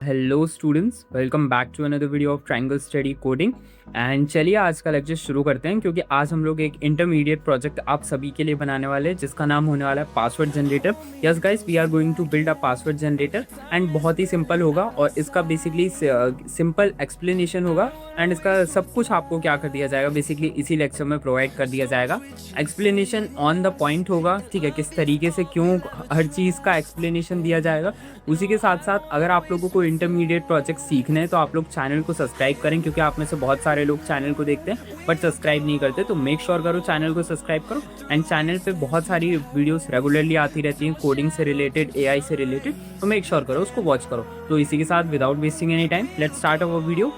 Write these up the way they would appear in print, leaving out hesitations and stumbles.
Hello students, welcome back to another video of triangle study coding. And चलिए आज का lecture शुरू करते हैं, क्योंकि आज हम लोग एक इंटरमीडिएट प्रोजेक्ट आप सभी के लिए बनाने वाले हैं जिसका नाम होने वाला है password generator. Yes guys, we are going to build a password generator and बहुत ही सिंपल होगा और इसका बेसिकली सिंपल एक्सप्लेनेशन होगा एंड इसका सब कुछ आपको क्या कर दिया जाएगा बेसिकली इसी लेक्चर में प्रोवाइड कर दिया जाएगा। एक्सप्लेनेशन ऑन द पॉइंट होगा, ठीक है, किस तरीके से क्यों हर चीज़ का एक्सप्लेनेशन दिया जाएगा। उसी के साथ साथ अगर आप लोगों को इंटरमीडिएट प्रोजेक्ट सीखने हैं तो आप लोग चैनल को सब्सक्राइब करें, क्योंकि आप में से बहुत सारे लोग चैनल को देखते हैं बट सब्सक्राइब नहीं करते। तो मेक श्योर करो चैनल को सब्सक्राइब करो। एंड चैनल पे बहुत सारी वीडियोस रेगुलरली आती रहती हैं कोडिंग से रिलेटेड, एआई से रिलेटेड, तो मेक श्योर करो उसको वॉच करो। तो इसी के साथ without wasting any time let's start our video.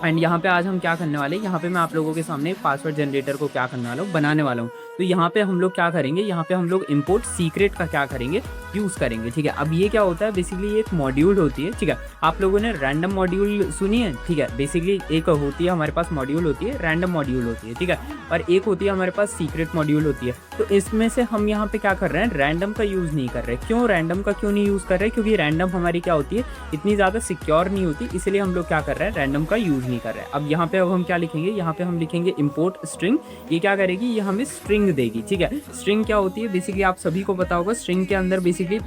And यहाँ पे आज हम क्या करने वाले हैं, यहाँ पे मैं आप लोगों के सामने पासवर्ड जनरेटर को क्या करने वाला हूँ, बनाने वाला हूँ। तो यहाँ पे हम लोग क्या करेंगे, यहाँ पे हम लोग इंपोर्ट सीक्रेट का क्या करेंगे, यूज़ करेंगे। ठीक है, अब ये क्या होता है, बेसिकली ये एक मॉड्यूल होती है। ठीक है, आप लोगों ने रैंडम मॉड्यूल सुनी है। ठीक है, बेसिकली एक होती है हमारे पास मॉड्यूल होती है, रैंडम मॉड्यूल होती है। ठीक है, और एक होती है हमारे पास सीक्रेट मॉड्यूल होती है। तो इसमें से हम यहाँ पे क्या कर रहे हैं, रैंडम का यूज़ नहीं कर रहे। क्यों रैंडम का क्यों नहीं यूज़ कर रहे, क्योंकि रैंडम हमारी क्या होती है, इतनी ज़्यादा सिक्योर नहीं होती, इसलिए हम लोग क्या कर रहे हैं, रैंडम का यूज़ नहीं कर रहे हैं। अब यहाँ पे अब हम क्या लिखेंगे, यहाँ पे हम लिखेंगे इंपोर्ट स्ट्रिंग। ये क्या करेगी, ये हमें स्ट्रिंग देगी। ठीक है, स्ट्रिंग क्या होती है, बेसिकली आप सभी को पता होगा स्ट्रिंग के अंदर बेसिकली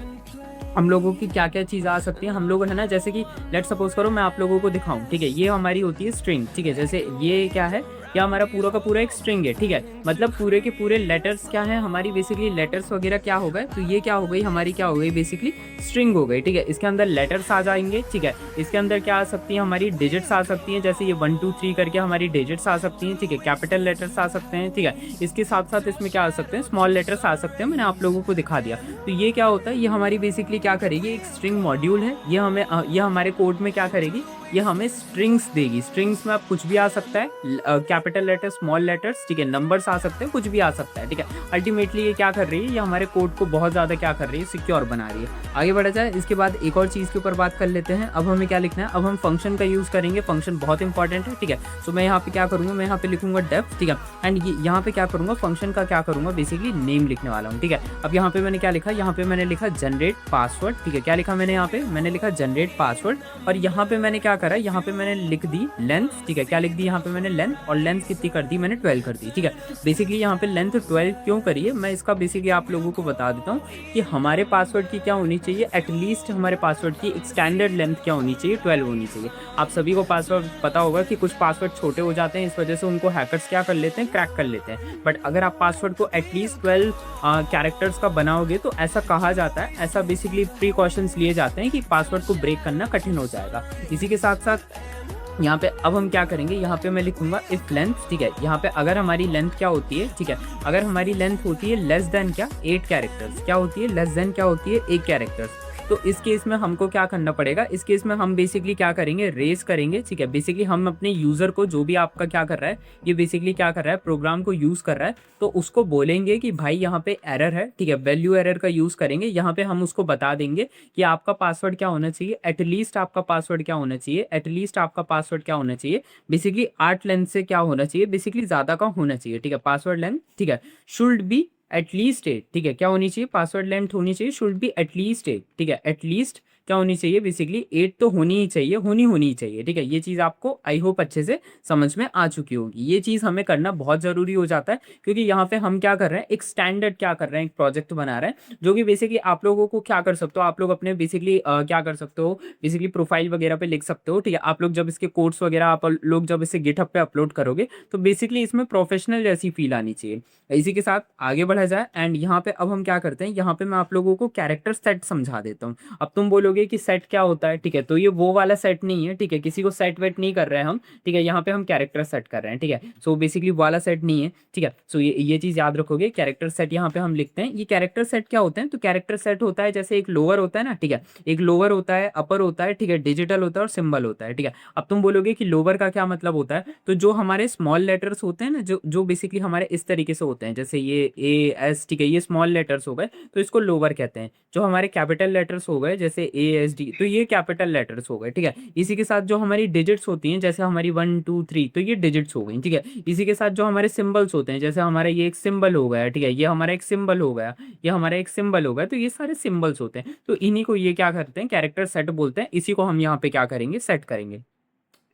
हम लोगों की क्या क्या चीज़ आ सकती है। हम लोग है ना, जैसे कि लेट सपोज करो मैं आप लोगों को दिखाऊं। ठीक है, ये हमारी होती है स्ट्रिंग। ठीक है, जैसे ये क्या है, या हमारा पूरा का पूरा एक स्ट्रिंग है। ठीक है, मतलब पूरे के पूरे लेटर्स क्या है हमारी, बेसिकली लेटर्स वगैरह क्या हो गए, तो ये क्या हो गई हमारी, क्या हो गई बेसिकली स्ट्रिंग हो गई। ठीक है, इसके अंदर लेटर्स आ जाएंगे। ठीक है, इसके अंदर क्या आ सकती है हमारी, डिजिट्स आ सकती हैं, जैसे ये 1 2 3 करके हमारी डिजिट्स आ सकती हैं। ठीक है, कैपिटल लेटर्स आ सकते हैं। ठीक है, इसके साथ साथ इसमें क्या आ सकते हैं, स्मॉल लेटर्स आ सकते हैं। मैंने आप लोगों को दिखा दिया। तो ये क्या होता है, ये हमारी बेसिकली क्या करेगी, एक स्ट्रिंग मॉड्यूल है। ये हमें ये हमारे कोड में क्या करेगी, ये हमें स्ट्रिंग्स देगी। स्ट्रिंग्स में अब कुछ भी आ सकता है, कैपिटल लेटर्स, स्मॉल लेटर्स, ठीक है, नंबर्स आ सकते हैं, कुछ भी आ सकता है। ठीक है, अल्टीमेटली ये क्या कर रही है, ये हमारे कोड को बहुत ज़्यादा क्या कर रही है, सिक्योर बना रही है। आगे बढ़ा जाए, इसके बाद एक और चीज़ के ऊपर बात कर लेते हैं। अब हमें क्या लिखना है, अब हम फंक्शन का यूज़ करेंगे। फंक्शन बहुत इंपॉर्टेंट है। ठीक है, तो मैं यहाँ पे क्या करूँगा, मैं यहाँ पे लिखूंगा डेफ। ठीक है, एंड यहाँ पे क्या करूँगा, फंक्शन का क्या करूँगा, बेसिकली नेम लिखने वाला हूँ। ठीक है, अब यहाँ पे मैंने क्या लिखा, यहाँ पे मैंने लिखा जनरेट पासवर्ड। ठीक है, क्या लिखा मैंने यहाँ पे, मैंने लिखा जनरेट पासवर्ड। और यहाँ पे मैंने क्या करा, यहाँ पे मैंने लिख दी लेंथ। ठीक है, क्या लिख दी यहाँ पे मैंने लेंथ, और लेंथ कितनी कर दी मैंने, 12 कर दी। ठीक है, बेसिकली यहाँ पे लेंथ 12 क्यों करिए, मैं इसका बेसिकली आप लोगों को बता देता हूँ कि हमारे पासवर्ड की क्या होनी चाहिए, एटलीस्ट हमारे पासवर्ड की एक स्टैंडर्ड लेंथ क्या होनी चाहिए, 12 होनी चाहिए। आप सभी को पासवर्ड पता होगा कि कुछ पासवर्ड छोटे हो जाते हैं, इस वजह से उनको हैकर्स क्या कर लेते हैं, क्रैक कर लेते हैं। बट अगर आप पासवर्ड को एटलीस्ट 12 कैरेक्टर्स का बनाओगे तो ऐसा कहा जाता है, ऐसा बेसिकली प्रीकॉशंस लिए जाते हैं कि पासवर्ड को ब्रेक करना कठिन हो जाएगा। इसी के साथ साथ यहाँ पे अब हम क्या करेंगे, यहाँ पे मैं लिखूंगा इफ लेंथ। ठीक है, यहाँ पे अगर हमारी लेंथ क्या होती है, ठीक है, अगर हमारी लेंथ होती है लेस देन क्या, 8 कैरेक्टर्स, क्या होती है लेस देन, क्या होती है 8 कैरेक्टर्स, तो इस केस में हमको क्या करना पड़ेगा, इस केस में हम बेसिकली क्या करेंगे, रेज करेंगे। ठीक है, बेसिकली हम अपने यूज़र को, जो भी आपका क्या कर रहा है, ये बेसिकली क्या कर रहा है, प्रोग्राम को यूज़ कर रहा है, तो उसको बोलेंगे कि भाई यहाँ पे एरर है। ठीक है, वैल्यू एरर का यूज़ करेंगे। यहाँ पे हम उसको बता देंगे कि आपका पासवर्ड क्या होना चाहिए, एटलीस्ट आपका पासवर्ड क्या होना चाहिए, एटलीस्ट आपका पासवर्ड क्या होना चाहिए, बेसिकली 8 लेंथ से क्या होना चाहिए, बेसिकली ज़्यादा का होना चाहिए। ठीक है, पासवर्ड लेंथ, ठीक है, शुड बी एटलीस्ट 8। ठीक है, क्या होनी चाहिए, पासवर्ड लेंथ होनी चाहिए, शुड बी एटलीस्ट 8। ठीक है, एटलीस्ट क्या होनी चाहिए, बेसिकली 8 तो होनी ही चाहिए, होनी चाहिए। ठीक है, ये चीज़ आपको आई होप अच्छे से समझ में आ चुकी होगी। ये चीज़ हमें करना बहुत ज़रूरी हो जाता है, क्योंकि यहाँ पे हम क्या कर रहे हैं, एक स्टैंडर्ड क्या कर रहे हैं, एक प्रोजेक्ट बना रहे हैं, जो कि बेसिकली आप लोगों को क्या कर सकते हो, आप लोग अपने बेसिकली क्या कर सकते हो, बेसिकली प्रोफाइल वगैरह पे लिख सकते हो। ठीक है, आप लोग जब इसके कोड्स वगैरह आप लोग जब इसे गिटहब पे अपलोड करोगे तो बेसिकली इसमें प्रोफेशनल जैसी फील आनी चाहिए। इसी के साथ आगे बढ़ा जाए, एंड यहाँ पे अब हम क्या करते हैं, यहाँ पे मैं आप लोगों को कैरेक्टर सेट समझा देता हूँ। अब तुम बोलोगे कि सेट क्या होता है, ठीक है, तो ये वो वाला सेट नहीं है। ठीक है, किसी को सेट वेट नहीं कर रहे हैं हम। ठीक है, यहाँ पे हम कैरेक्टर सेट कर रहे हैं। ठीक है, सो बेसिकली वाला सेट नहीं है। ठीक है, सो ये चीज़ याद रखोगे, कैरेक्टर सेट यहाँ पे हम लिखते हैं। ये कैरेक्टर सेट क्या होते हैं, तो कैरेक्टर सेट होता है जैसे एक लोअर होता है ना। ठीक है, एक लोअर होता है, अपर होता है, ठीक है, डिजिटल होता है और सिंबल होता है। ठीक है, अब तुम बोलोगे कि लोअर का क्या मतलब होता है, तो जो हमारे स्मॉल लेटर्स होते हैं ना, जो बेसिकली हमारे इस तरीके से होते हैं, जैसे ये ए एस, ठीक है, ये स्मॉल लेटर्स हो गए तो इसको लोअर कहते हैं। जो हमारे कैपिटल लेटर्स हो गए, जैसे ए ASD, तो ये कैपिटल लेटर्स हो गए, ठीक है। इसी के साथ जो हमारी डिजिट्स होती हैं, जैसे हमारी 1 2 3, तो ये डिजिट्स हो गई, ठीक है। इसी के साथ जो हमारे सिंबल्स होते हैं, जैसे हमारा ये एक सिंबल हो गया, ठीक है, ये हमारा एक सिंबल हो गया, ये हमारा एक सिंबल हो गया, तो ये सारे सिंबल्स होते हैं। तो इन्हीं को ये क्या करते हैं, कैरेक्टर सेट बोलते हैं। इसी को हम यहाँ पे क्या करेंगे, सेट करेंगे।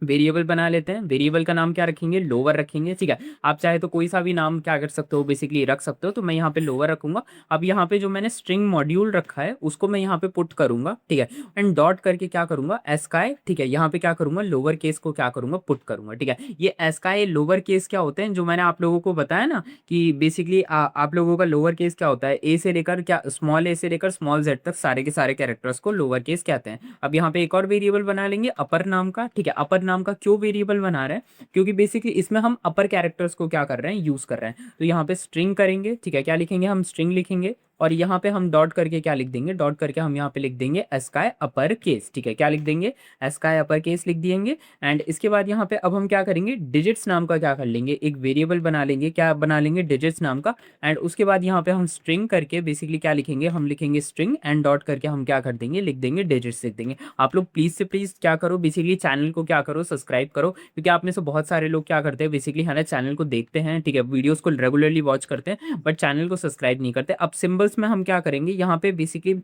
वेरिएबल बना लेते हैं। वेरिएबल का नाम क्या रखेंगे, लोअर रखेंगे, ठीक है। आप चाहे तो कोई सा भी नाम क्या कर सकते हो, बेसिकली रख सकते हो। तो मैं यहाँ पे लोअर रखूंगा। अब यहाँ पे जो मैंने स्ट्रिंग मॉड्यूल रखा है उसको मैं यहाँ पे पुट करूंगा, ठीक है। एंड डॉट करके क्या करूंगा, एस्काई, ठीक है। यहाँ पे क्या करूंगा, लोअर केस को क्या करूंगा, पुट करूंगा, ठीक है। ये एस्काई लोअर केस क्या होते हैं, जो मैंने आप लोगों को बताया ना कि बेसिकली आप लोगों का लोअर केस क्या होता है, ए से लेकर क्या, स्मॉल ए से लेकर स्मॉल जेड तक सारे के सारे कैरेक्टर्स को लोअर केस कहते हैं। अब यहाँ पे एक और वेरिएबल बना लेंगे अपर नाम का, ठीक है। अपर नाम का क्यों वेरिएबल बना रहे हैं, क्योंकि बेसिकली इसमें हम अपर कैरेक्टर्स को क्या कर रहे हैं, यूज कर रहे हैं। तो यहाँ पे स्ट्रिंग करेंगे, ठीक है। क्या लिखेंगे, हम स्ट्रिंग लिखेंगे और यहाँ पे हम डॉट करके क्या लिख देंगे, डॉट करके हम यहाँ पे लिख देंगे एस्काई अपर केस, ठीक है। क्या लिख देंगे, एस्काई अपर केस लिख देंगे। एंड इसके बाद यहाँ पे अब हम क्या करेंगे, डिजिट्स नाम का क्या कर लेंगे, एक वेरिएबल बना लेंगे, क्या बना लेंगे, डिजिट्स नाम का। एंड उसके बाद यहाँ पे हम स्ट्रिंग करके बेसिकली क्या लिखेंगे, हम लिखेंगे स्ट्रिंग एंड डॉट करके हम क्या कर देंगे, लिख देंगे डिजिट्स लिख देंगे। आप लोग प्लीज से प्लीज क्या करो, बेसिकली चैनल को क्या करो, सब्सक्राइब करो, क्योंकि आप में से बहुत सारे लोग क्या करते हैं, बेसिकली है ना, चैनल को देखते हैं, ठीक है, वीडियोस को रेगुलरली वॉच करते हैं, बट चैनल को सब्सक्राइब नहीं करते। अब सिंबल्स में हम क्या करेंगे, यहाँ पे बेसिकली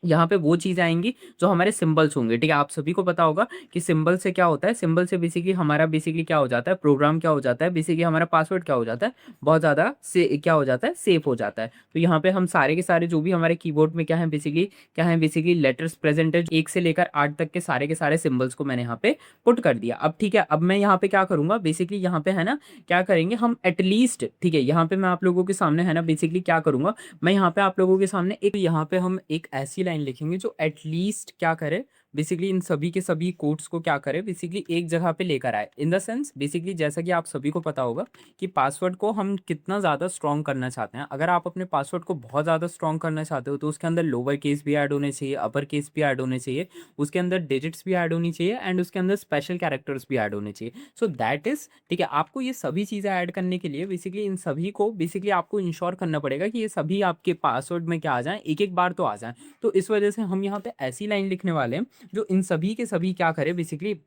यहाँ पे वो चीज़ आएंगी जो हमारे सिंबल्स होंगे, ठीक है। आप सभी को पता होगा कि सिंबल से क्या होता है, सिंबल से बेसिकली हमारा बेसिकली क्या हो जाता है, प्रोग्राम क्या हो जाता है, बेसिकली हमारा पासवर्ड क्या हो जाता है, बहुत ज़्यादा से क्या हो जाता है, सेफ हो जाता है। तो यहाँ पे हम सारे के सारे जो भी हमारे कीबोर्ड में क्या है, बेसिकली क्या है, बेसिकली लेटर्स प्रेजेंट है, 1 से लेकर 8 तक के सारे सिंबल्स को मैंने यहाँ पे पुट कर दिया। अब ठीक है, अब मैं यहाँ पे क्या करूँगा, बेसिकली यहाँ पे है ना, क्या करेंगे हम एटलीस्ट, ठीक है। यहाँ पे मैं आप लोगों के सामने है ना, बेसिकली क्या करूँगा, मैं यहाँ पे आप लोगों के सामने एक, यहाँ पे हम एक ऐसी लाइन लिखेंगे जो एटलीस्ट क्या करे, बेसिकली इन सभी के सभी कोड्स को क्या करे, बेसिकली एक जगह पे लेकर आए। इन द सेंस बेसिकली जैसा कि आप सभी को पता होगा कि पासवर्ड को हम कितना ज़्यादा स्ट्रॉन्ग करना चाहते हैं। अगर आप अपने पासवर्ड को बहुत ज़्यादा स्ट्रॉन्ग करना चाहते हो तो उसके अंदर लोअर केस भी ऐड होने चाहिए, अपर केस भी ऐड होने चाहिए, उसके अंदर डिजिट्स भी ऐड होनी चाहिए एंड उसके अंदर स्पेशल कैरेक्टर्स भी ऐड होने चाहिए। सो दैट इज, ठीक है। आपको ये सभी चीज़ें ऐड करने के लिए बेसिकली इन सभी को बेसिकली आपको इंश्योर करना पड़ेगा कि ये सभी आपके पासवर्ड में क्या आ जाए, एक एक बार तो आ जाए। तो इस वजह से हम यहाँ पे ऐसी लाइन लिखने वाले हैं जो इन सभी के सभी क्या करे, बेसिकली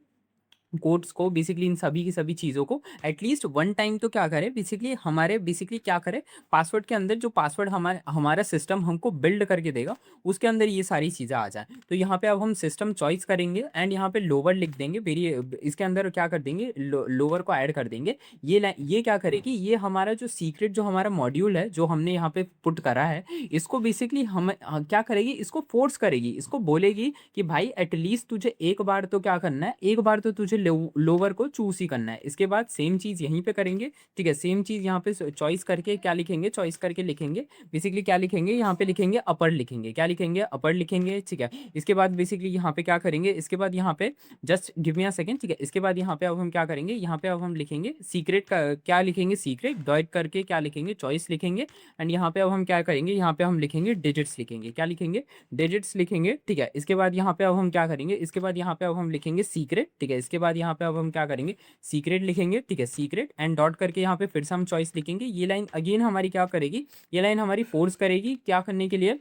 कोड्स को, बेसिकली इन सभी की सभी चीज़ों को एटलीस्ट वन टाइम तो क्या करे, बेसिकली हमारे बेसिकली क्या करे, पासवर्ड के अंदर जो पासवर्ड हमारा सिस्टम हमको बिल्ड करके देगा उसके अंदर ये सारी चीज़ें आ जाए। तो यहाँ पे अब हम सिस्टम चॉइस करेंगे एंड यहाँ पे लोअर लिख देंगे, वेरी इसके अंदर क्या कर देंगे, लोअर को ऐड कर देंगे। ये क्या करेगी, ये हमारा जो सीक्रेट जो हमारा मॉड्यूल है जो हमने यहाँ पे पुट करा है, इसको बेसिकली हम क्या करेगी, इसको फोर्स करेगी, इसको बोलेगी कि भाई एटलीस्ट तुझे एक बार तो क्या करना है, एक बार तो तुझे लोअर को चूज ही करना है। इसके बाद सेम चीज यहीं पे करेंगे, ठीक है। सेम चीज यहाँ पे चॉइस करके क्या लिखेंगे, चॉइस करके लिखेंगे, बेसिकली क्या लिखेंगे, यहाँ पे लिखेंगे अपर लिखेंगे, क्या लिखेंगे, अपर लिखेंगे, ठीक है। इसके बाद बेसिकली यहाँ पे क्या करेंगे, इसके बाद यहाँ पे just give me a second, ठीक है। इसके बाद यहाँ पे अब हम क्या करेंगे, यहाँ पे अब हम लिखेंगे सीक्रेट का, क्या लिखेंगे, सीक्रेट डॉट करके क्या लिखेंगे, चॉइस लिखेंगे। एंड यहाँ पे अब हम क्या करेंगे, यहाँ पे हम लिखेंगे डिजिट्स लिखेंगे, क्या लिखेंगे, डिजिट्स लिखेंगे, ठीक है। इसके बाद यहाँ पे अब हम क्या करेंगे, इसके बाद यहाँ पे अब हम लिखेंगे सीक्रेट, ठीक है। इसके बाद यहाँ पे अब हम क्या करेंगे, सीक्रेट लिखेंगे, ठीक है, सीक्रेट एंड डॉट करके यहाँ पे फिर से हम चॉइस लिखेंगे। ये लाइन अगेन हमारी क्या करेगी, ये लाइन हमारी फोर्स करेगी क्या करने के लिए,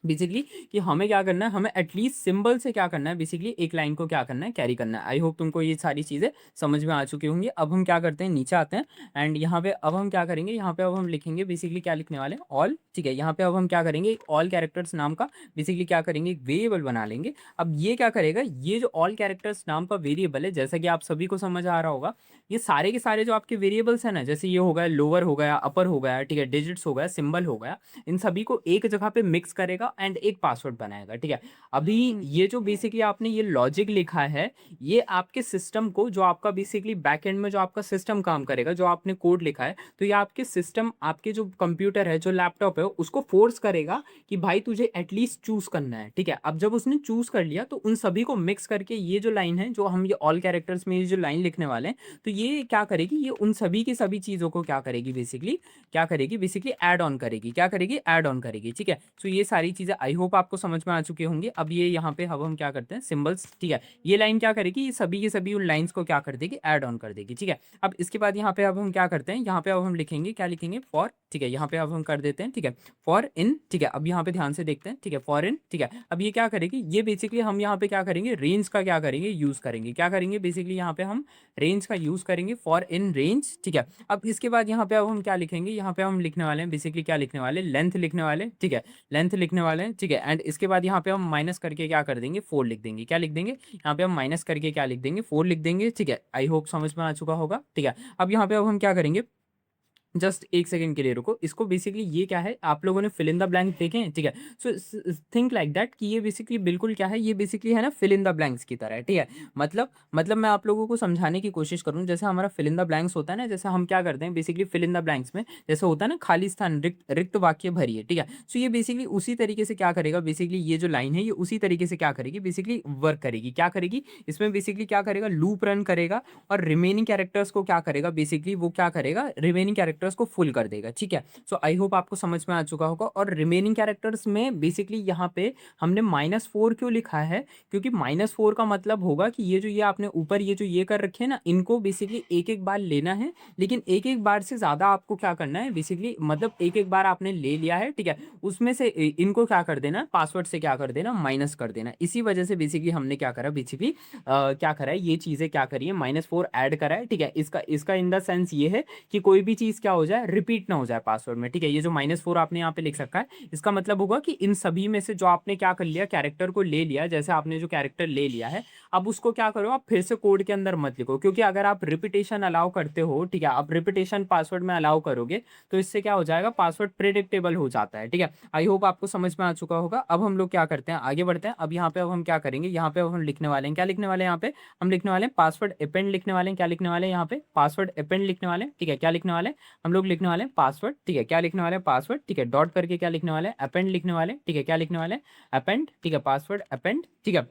बेसिकली कि हमें क्या करना है, हमें एटलीस्ट सिंबल से क्या करना है, बेसिकली एक लाइन को क्या करना है, कैरी करना है। आई होप तुमको ये सारी चीज़ें समझ में आ चुकी होंगी। अब हम क्या करते हैं, नीचे आते हैं एंड यहाँ पे अब हम क्या करेंगे, यहाँ पे अब हम लिखेंगे बेसिकली क्या लिखने वाले हैं, ऑल, ठीक है। यहाँ पे अब हम क्या करेंगे, ऑल कैरेक्टर्स नाम का बेसिकली क्या करेंगे, एक वेरिएबल बना लेंगे। अब ये क्या करेगा, ये जो ऑल कैरेक्टर्स नाम का वेरिएबल है, जैसा कि आप सभी को समझ आ रहा होगा, ये सारे के सारे जो आपके वेरिएबल्स हैं ना, जैसे ये हो गया लोअर हो गया, अपर हो गया, ठीक है, डिजिट्स हो गया, सिंबल हो गया, इन सभी को एक जगह पे मिक्स करेगा एंड एक पासवर्ड बनाएगा, ठीक है। अभी ये जो बेसिकली आपने ये लॉजिक लिखा है, ये आपके सिस्टम को, जो आपका बेसिकली बैकएंड में जो आपका सिस्टम काम करेगा, जो आपने कोड लिखा है, तो ये आपके सिस्टम, आपके जो कंप्यूटर है, जो लैपटॉप है, उसको फोर्स करेगा कि भाई तुझे एटलीस्ट चूज करना है, ठीक है। अब जब उसने चूज कर लिया तो उन सभी को मिक्स करके ये जो लाइन है, जो हम ये ऑल कैरेक्टर्स में ये जो लाइन लिखने वाले हैं, तो ये क्या करेगी, ये उन सभी की सभी चीजों को क्या करेगी, बेसिकली क्या करेगी, बेसिकली ऐड ऑन करेगी, क्या करेगी, ऐड ऑन करेगी, ठीक है। सो ये सारी चीजें चीज़ें आई होप आपको समझ में आ चुकी होंगी। अब ये यहाँ पे अब हम क्या करते हैं सिंबल्स, ठीक है, ये लाइन क्या करेगी, ये सभी के सभी उन लाइन्स को क्या कर देगी, ऐड ऑन कर देगी, ठीक है। अब इसके बाद यहाँ पे अब हम क्या करते हैं, यहाँ पे अब हम लिखेंगे, क्या लिखेंगे, फॉर, ठीक है, यहाँ पे अब हम कर देते हैं, ठीक है, फॉर इन, ठीक है। अब यहाँ पे ध्यान से देखते हैं, ठीक है, फॉर इन, ठीक है। अब ये क्या करेगी, ये बेसिकली हम यहाँ पे क्या करेंगे, रेंज का क्या करेंगे, यूज करेंगे, क्या करेंगे बेसिकली यहाँ पे हम रेंज का यूज करेंगे, फॉर इन रेंज, ठीक है। अब इसके बाद यहाँ पे अब हम क्या लिखेंगे, यहाँ पे हम लिखने वाले हैं बेसिकली क्या लिखने वाले, लेंथ लिखने वाले, ठीक है, लेंथ लिखने वाले हैं, ठीक है। एंड इसके बाद यहाँ पे हम माइनस करके क्या कर देंगे, 4 लिख देंगे, क्या लिख देंगे, यहाँ पे हम माइनस करके क्या लिख देंगे, 4 लिख देंगे, ठीक है। आई होप समझ में आ चुका होगा, ठीक है। अब यहाँ पे अब हम क्या करेंगे, जस्ट एक सेकंड के लिए रुको, इसको बेसिकली ये क्या है, आप लोगों ने फिल इन द ब्लैंक देखे हैं, ठीक है। सो थिंक लाइक दैट कि ये बेसिकली बिल्कुल क्या है, ये बेसिकली है ना फिल इन द ब्लैंक्स की तरह है, ठीक है। मतलब मैं आप लोगों को समझाने की कोशिश करूँ, जैसे हमारा फिल इन द ब्लैंक्स होता है ना, जैसे हम क्या करते हैं basically fill in the blanks में जैसे होता है ना खाली स्थान, रिक्त वाक्य भरिए, ठीक है। सो ये बेसिकली उसी तरीके से क्या करेगा, बेसिकली ये जो लाइन है ये उसी तरीके से क्या करेगी, बेसिकली वर्क करेगी, क्या करेगी, इसमें बेसिकली क्या करेगा, लूप रन करेगा और रिमेनिंग कैरेक्टर्स को क्या करेगा, बेसिकली वो क्या करेगा, रिमेनिंग कैरेक्टर्स को फुल कर देगा, ठीक है। सो आई होप आपको समझ में आ चुका होगा। और रिमेनिंग कैरेक्टर्स में बेसिकली यहाँ पे हमने -4 क्यों लिखा है, क्योंकि -4 का मतलब होगा कि ये जो ये आपने ऊपर ये जो ये कर रखे हैं ना, इनको बेसिकली एक एक बार लेना है, लेकिन एक एक बार से ज्यादा आपको क्या करना है, बेसिकली मतलब एक एक बार आपने ले लिया है, ठीक है, उसमें से इनको क्या कर देना, पासवर्ड से क्या कर देना, माइनस कर देना। इसी वजह से बेसिकली हमने क्या करा, बेसिकली क्या करा है, ये चीजें क्या करी है, -4 ऐड करा है, ठीक है। इसका इन द सेंस ये है कि कोई भी चीज क्या हो जाए, रिपीट ना हो जाए पासवर्ड में, ठीक है। ये जो -4 आपने यहाँ पे लिख रखा है, इसका मतलब होगा कि इन सभी में से जो आपने क्या कर लिया, कैरेक्टर को ले लिया, जैसे आपने जो कैरेक्टर ले लिया है, अब उसको क्या करो, आप फिर से कोड के अंदर मत लिखो, क्योंकि अगर आप रिपीटेशन अलाउ करते हो, ठीक है, आप रिपीटेशन पासवर्ड में अलाउ करोगे तो इससे क्या हो जाएगा, पासवर्ड प्रेडिक्टेबल हो जाता है, ठीक है। आई होप आपको समझ में आ चुका होगा। अब हम लोग क्या करते हैं, आगे बढ़ते हैं। अब यहाँ पे अब हम क्या करेंगे, यहाँ पे अब हम लिखने वाले हैं, क्या लिखने वाले हैं, यहाँ पे हम लिखने वाले हैं पासवर्ड अपेंड लिखने वाले हैं, क्या लिखने वाले हैं, यहाँ पे पासवर्ड अपेंड लिखने वाले हैं, ठीक है। क्या लिखने वाले हैं, हम लोग लिखने वाले हैं पासवर्ड, ठीक है, क्या लिखने वाले हैं, पासवर्ड, ठीक है, डॉट करके क्या लिखने वाले हैं, अपेंड लिखने वाले हैं, ठीक है, क्या लिखने वाले हैं, अपेंड, ठीक है, पासवर्ड अपेंड, ठीक है।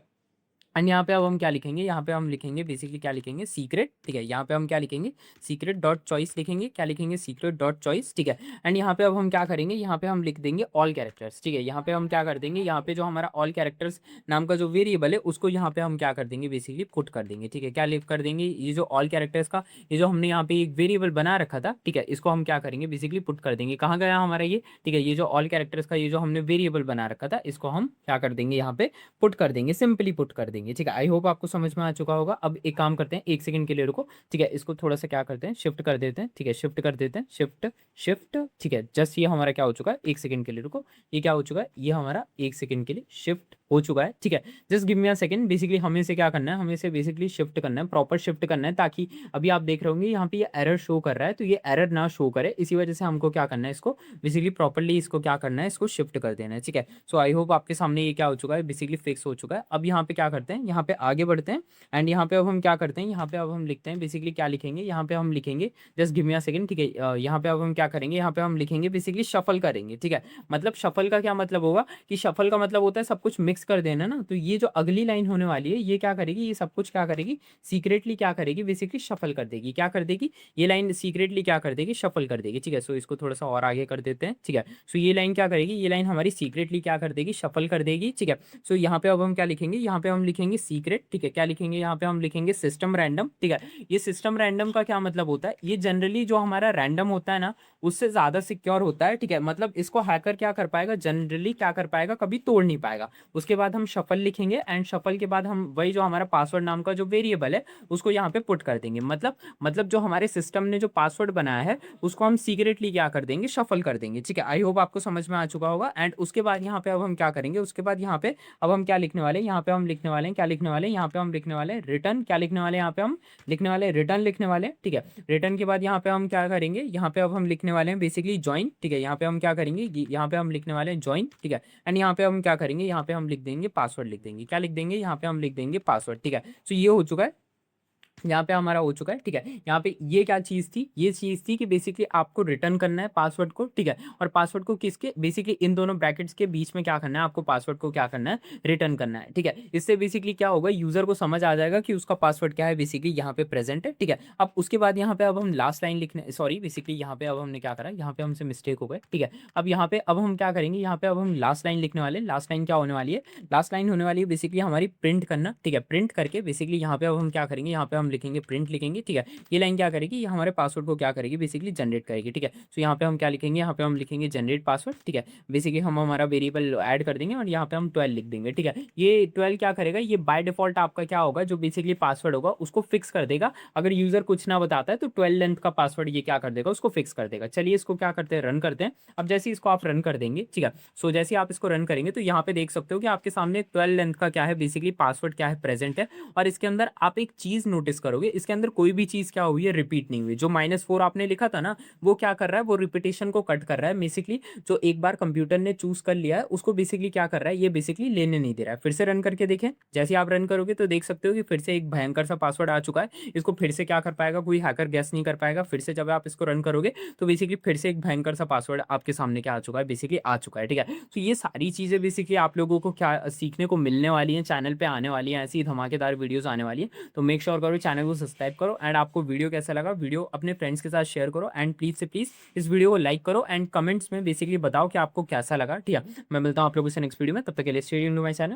एंड यहाँ पे अब हम क्या लिखेंगे, यहाँ पे हम लिखेंगे बेसिकली क्या लिखेंगे, सीक्रेट, ठीक है। यहाँ पे हम क्या लिखेंगे, सीक्रेट डॉट चॉइस लिखेंगे, क्या लिखेंगे, सीक्रेट डॉट चॉइस, ठीक है। एंड यहाँ पे अब हम क्या करेंगे, यहाँ पे हम लिख देंगे ऑल कैरेक्टर्स, ठीक है। यहाँ पे हम क्या कर देंगे, यहाँ पे जो हमारा ऑल कैरेक्टर्स नाम का जो वेरिएबल है उसको यहाँ पे हम क्या कर देंगे, बेसिकली पुट कर देंगे, ठीक है। क्या लिख कर देंगे, ये जो ऑल कैरेक्टर्स का ये जो हमने यहाँ पे एक वेरिएबल बना रखा था, ठीक है, इसको हम क्या करेंगे, बेसिकली पुट कर देंगे। कहाँ गया हमारा ये, ठीक है, ये जो ऑल कैरेक्टर्स का ये जो हमने वेरिएबल बना रखा था, इसको हम क्या कर देंगे, यहाँ पे पुट कर देंगे, सिंपली पुट कर देंगे, ठीक है। आई होप आपको समझ में आ चुका होगा। अब एक काम करते हैं, एक सेकंड के लिए रुको, ठीक है, इसको थोड़ा सा क्या करते हैं, शिफ्ट कर देते हैं, ठीक है, शिफ्ट कर देते हैं, शिफ्ट शिफ्ट, ठीक है। जस्ट ये हमारा क्या हो चुका है, एक सेकंड के लिए रुको, ये क्या हो चुका है, ये हमारा एक सेकंड के लिए शिफ्ट हो चुका है, ठीक है। Just give me a second. Basically हमें से क्या करना है, हमें से बेसिकली शिफ्ट करना है, प्रॉपर शिफ्ट करना है, ताकि अभी आप देख रहे होंगे यहाँ पे ये एरर शो कर रहा है, तो ये एरर ना शो करे, इसी वजह से हमको क्या करना है, इसको बेसिकली प्रॉपरली इसको क्या करना है, इसको शिफ्ट कर देना है, ठीक है। सो आई होप आपके सामने ये क्या हो चुका है, बेसिकली फिक्स हो चुका है। अब यहाँ पे क्या करते हैं, यहाँ पे आगे बढ़ते हैं। एंड यहाँ पे अब हम क्या करते हैं, यहाँ पे अब हम लिखते हैं बेसिकली क्या लिखेंगे, यहाँ पे हम लिखेंगे, just give me a second, ठीक है। यहाँ पे अब हम क्या करेंगे, यहाँ पे हम लिखेंगे बेसिकली शफल करेंगे, ठीक है। मतलब शफल का क्या मतलब होगा, कि शफल का मतलब होता है सब कुछ मिक्स कर देना ना, तो ये जो अगली लाइन होने वाली है ये क्या करेगी, ये सब कुछ क्या करेगी, सीक्रेटली क्या करेगी, बेसिकली शफल कर देगी, क्या कर देगी, ये लाइन सीक्रेटली क्या कर देगी, शफल कर देगी, ठीक है। सो इसको थोड़ा सा और आगे कर देते हैं, ठीक है। सो ये लाइन क्या करेगी, ये लाइन हमारी सीक्रेटली क्या कर देगी, शफल कर देगी, ठीक है। सो यहाँ पे अब हम क्या लिखेंगे, यहाँ पे हम लिखेंगे सीक्रेट, ठीक है, क्या लिखेंगे, यहाँ पे हम लिखेंगे सिस्टम रैंडम, ठीक है। ये सिस्टम रैंडम का क्या मतलब होता है, ये जनरली जो हमारा रैंडम होता है ना उससे ज्यादा सिक्योर होता है, ठीक है। मतलब इसको हैकर क्या कर पाएगा, जनरली क्या कर पाएगा, कभी तोड़ नहीं पाएगा। उसके बाद हम शफल लिखेंगे एंड शफल के बाद हम वही जो हमारा पासवर्ड नाम का जो वेरिएबल है उसको यहाँ पे पुट कर देंगे। मतलब जो हमारे सिस्टम ने जो पासवर्ड बनाया है उसको हम सीक्रेटली क्या कर देंगे, शफल कर देंगे, ठीक है। आई होप आपको समझ में आ चुका होगा। एंड उसके बाद यहाँ पे अब हम क्या करेंगे, उसके बाद यहाँ पे अब हम क्या लिखने वाले हैं, यहाँ पे हम लिखने वाले हैं, क्या लिखने वाले हैं, यहाँ पे हम लिखने वाले हैं रिटर्न, क्या लिखने वाले हैं, यहाँ पे हम लिखने वाले हैं रिटर्न लिखने वाले हैं, ठीक है। रिटर्न के बाद यहाँ पे हम क्या करेंगे, यहाँ पे अब हम लिखने वाले हैं बेसिकली ज्वाइन, ठीक है। यहाँ पे हम क्या करेंगे, यहाँ पे हम लिखने वाले हैं ज्वाइन, ठीक है। एंड यहाँ पे हम क्या करेंगे, यहाँ पे हम लिख देंगे पासवर्ड लिख देंगे, क्या लिख देंगे, यहाँ पे हम लिख देंगे पासवर्ड, ठीक है। सो ये हो चुका है। यहाँ पे हमारा हो चुका है, ठीक है। यहाँ पे ये क्या चीज़ थी, ये चीज़ थी कि बेसिकली आपको रिटर्न करना है पासवर्ड को, ठीक है। और पासवर्ड को किसके, बेसिकली इन दोनों ब्रैकेट्स के बीच में क्या करना है, आपको पासवर्ड को क्या करना है, रिटर्न करना है, ठीक है। इससे बेसिकली क्या होगा, यूजर को समझ आ जाएगा कि उसका पासवर्ड क्या है, बेसिकली यहाँ पे प्रेजेंट है, ठीक है। अब उसके बाद यहाँ पे अब हम लास्ट लाइन लिखने, सॉरी बेसिकली यहाँ पे अब हमने क्या करा, यहाँ पे हमसे मिस्टेक हो गए, ठीक है। अब यहाँ पे अब हम क्या करेंगे, यहाँ पे अब हम लास्ट लाइन लिखने वाले, लास्ट लाइन क्या होने वाली है, लास्ट लाइन होने वाली है बेसिकली हमारी प्रिंट करना, ठीक है। प्रिंट करके बेसिकली यहाँ पे अब हम क्या करेंगे, यहाँ पे हम लिखेंगे प्रिंट लिखेंगे, ठीक है। ये लाइन क्या करेगी, ये हमारे पासवर्ड को क्या करेगी, बेसिकली जनरेट करेगी, ठीक है। सो यहाँ पे हम क्या लिखेंगे, यहाँ पे हम लिखेंगे जनरेट पासवर्ड, ठीक है। बेसिकली हम हमारा वेरिएबल ऐड कर देंगे और यहाँ पे हम 12 लिख देंगे, ठीक है। ये 12 क्या करेगा, ये बाय डिफॉल्ट आपका क्या होगा, जो बेसिकली पासवर्ड होगा उसको फिक्स कर देगा। अगर यूजर कुछ ना बताता है तो 12 लेंथ का पासवर्ड ये क्या कर देगा, उसको फिक्स कर देगा। चलिए इसको क्या करते हैं, रन करते हैं। अब जैसे इसको आप रन कर देंगे, ठीक है। सो जैसे आप इसको रन करेंगे तो यहाँ पे देख सकते हो कि आपके सामने 12 लेंथ का क्या है, बेसिकली पासवर्ड क्या है, प्रेजेंट है। और इसके अंदर आप एक चीज नोटिस करोगे, इसके अंदर कोई भी चीज क्या हुई है, रिपीट नहीं हुई। जो -4 आपने लिखा था ना, वो क्या कर रहा है, वो रिपीटेशन को कट कर रहा है। बेसिकली जो एक बार कंप्यूटर ने चूज कर लिया है उसको बेसिकली क्या कर रहा है, ये बेसिकली लेने नहीं दे रहा है। फिर से रन करके देखें, जैसे आप रन करोगे तो देख सकते हो कि फिर से एक भयंकर सा पासवर्ड आ चुका है। इसको फिर से क्या कर पाएगा, कोई हैकर गैस नहीं कर पाएगा। फिर से जब आप इसको रन करोगे तो बेसिकली फिर से एक भयंकर सा पासवर्ड आपके सामने क्या आ चुका है, बेसिकली आ चुका है, ठीक है। तो ये सारी चीजें बेसिकली आप लोगों को क्या सीखने को मिलने वाली हैं, चैनल पे आने वाली हैं, ऐसी ही धमाकेदार वीडियोस आने वाली हैं। तो मेक श्योर करो चैनल को सब्सक्राइब करो। एंड आपको वीडियो कैसा लगा, वीडियो अपने फ्रेंड्स के साथ शेयर करो। एंड प्लीज से प्लीज इस वीडियो को लाइक करो एंड कमेंट्स में बेसिकली बताओ कि आपको कैसा लगा, ठीक है। मैं मिलता हूँ आप लोगों से नेक्स्ट वीडियो में, तब तक के लिए stay tuned to my channel.